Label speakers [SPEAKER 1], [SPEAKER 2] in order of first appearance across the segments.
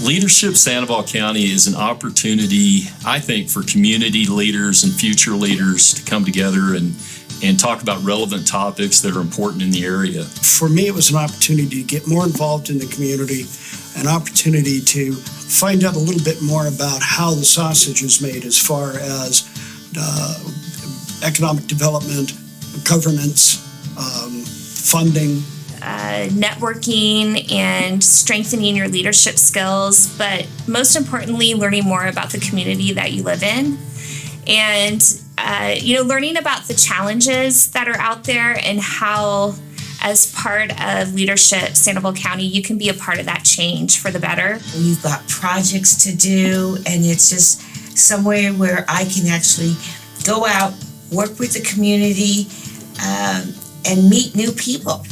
[SPEAKER 1] Leadership Sandoval County is an opportunity, I think, for community leaders and future leaders to come together and talk about relevant topics that are important in the area.
[SPEAKER 2] For me, it was an opportunity to get more involved in the community, an opportunity to find out a little bit more about how the sausage is made as far as economic development, governance, funding.
[SPEAKER 3] Networking and strengthening your leadership skills, but most importantly, learning more about the community that you live in. And learning about the challenges that are out there and how, as part of leadership Sandoval County, you can be a part of that change for the better.
[SPEAKER 4] We've got projects to do, and it's just somewhere where I can actually go out, work with the community, and meet new people.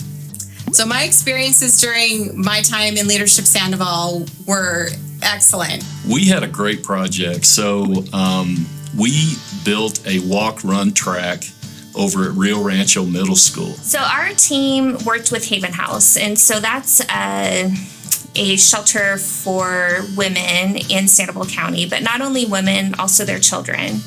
[SPEAKER 5] So my experiences during my time in Leadership Sandoval were excellent.
[SPEAKER 1] We had a great project. So we built a walk-run track over at Rio Rancho Middle School.
[SPEAKER 3] So our team worked with Haven House, and so that's a shelter for women in Sandoval County, but not only women, also their children.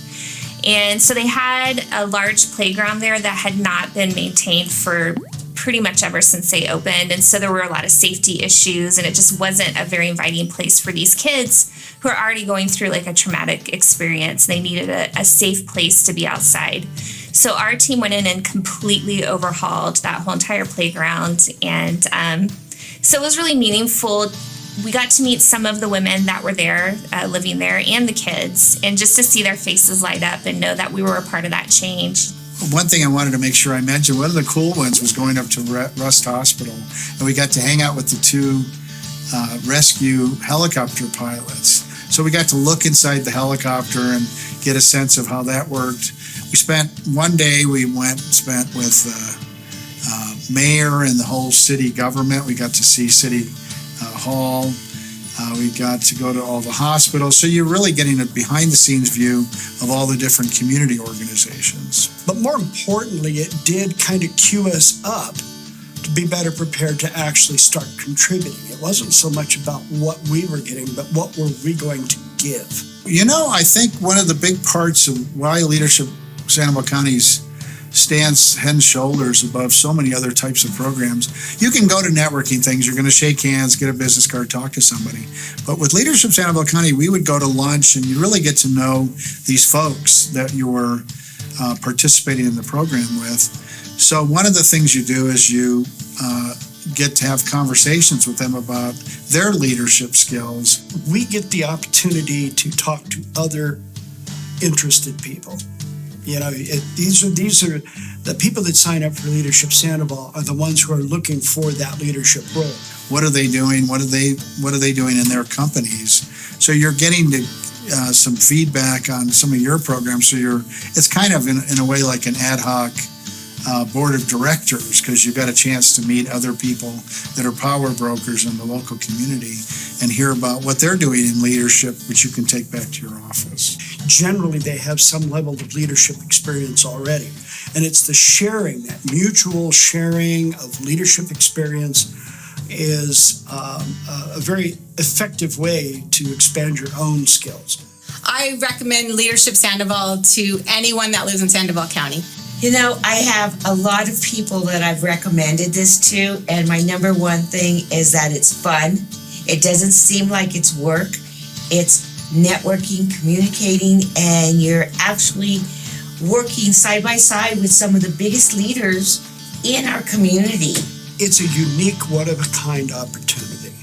[SPEAKER 3] And so they had a large playground there that had not been maintained for pretty much ever since they opened. And so there were a lot of safety issues, and it just wasn't a very inviting place for these kids who are already going through like a traumatic experience. They needed a safe place to be outside. So our team went in and completely overhauled that whole entire playground. And so it was really meaningful. We got to meet some of the women that were there, living there, and the kids, and just to see their faces light up and know that we were a part of that change.
[SPEAKER 6] One thing I wanted to make sure I mentioned, one of the cool ones was going up to Rust Hospital, and we got to hang out with the two rescue helicopter pilots. So we got to look inside the helicopter and get a sense of how that worked. We spent one day, spent with mayor and the whole city government. We got to see City Hall. We got to go to all the hospitals. So you're really getting a behind-the-scenes view of all the different community organizations.
[SPEAKER 2] But more importantly, it did kind of cue us up to be better prepared to actually start contributing. It wasn't so much about what we were getting, but what were we going to give.
[SPEAKER 6] You know, I think one of the big parts of why Leadership Sandoval County's stands head and shoulders above so many other types of programs. You can go to networking things, you're going to shake hands, get a business card, talk to somebody. But with Leadership Sandoval County, we would go to lunch and you really get to know these folks that you were participating in the program with. So one of the things you do is you get to have conversations with them about their leadership skills.
[SPEAKER 2] We get the opportunity to talk to other interested people. You know, these are the people that sign up for Leadership Sandoval are the ones who are looking for that leadership role.
[SPEAKER 6] What are they doing? What are they doing in their companies? So you're getting to some feedback on some of your programs. So it's kind of in a way like an ad hoc board of directors, because you've got a chance to meet other people that are power brokers in the local community and hear about what they're doing in leadership, which you can take back to your office.
[SPEAKER 2] Generally, they have some level of leadership experience already. And it's the sharing, that mutual sharing of leadership experience is a very effective way to expand your own skills.
[SPEAKER 5] I recommend Leadership Sandoval to anyone that lives in Sandoval County.
[SPEAKER 4] You know, I have a lot of people that I've recommended this to, and my number one thing is that it's fun. It doesn't seem like it's work. It's networking, communicating, and you're actually working side by side with some of the biggest leaders in our community.
[SPEAKER 2] It's a unique, one-of-a-kind opportunity.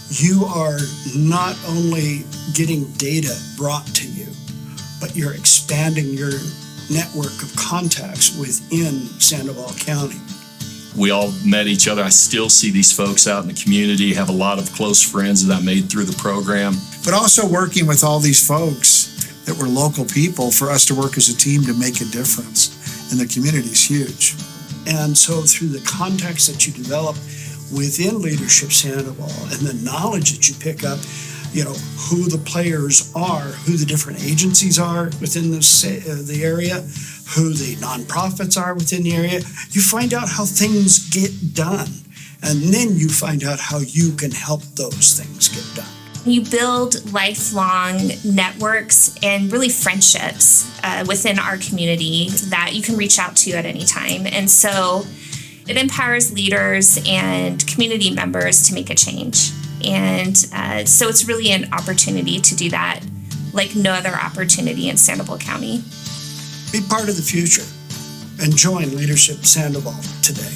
[SPEAKER 2] You are not only getting data brought to you, but you're expanding your network of contacts within Sandoval County.
[SPEAKER 1] We all met each other. I still see these folks out in the community, have a lot of close friends that I made through the program.
[SPEAKER 6] But also working with all these folks that were local people for us to work as a team to make a difference in the community is huge.
[SPEAKER 2] And so through the contacts that you develop within Leadership Sandoval and the knowledge that you pick up, you know, who the players are, who the different agencies are within the area, who the nonprofits are within the area, you find out how things get done. And then you find out how you can help those things get done.
[SPEAKER 3] You build lifelong networks and really friendships within our community that you can reach out to at any time. And so it empowers leaders and community members to make a change. And so it's really an opportunity to do that like no other opportunity in Sandoval County.
[SPEAKER 2] Be part of the future and join Leadership Sandoval today.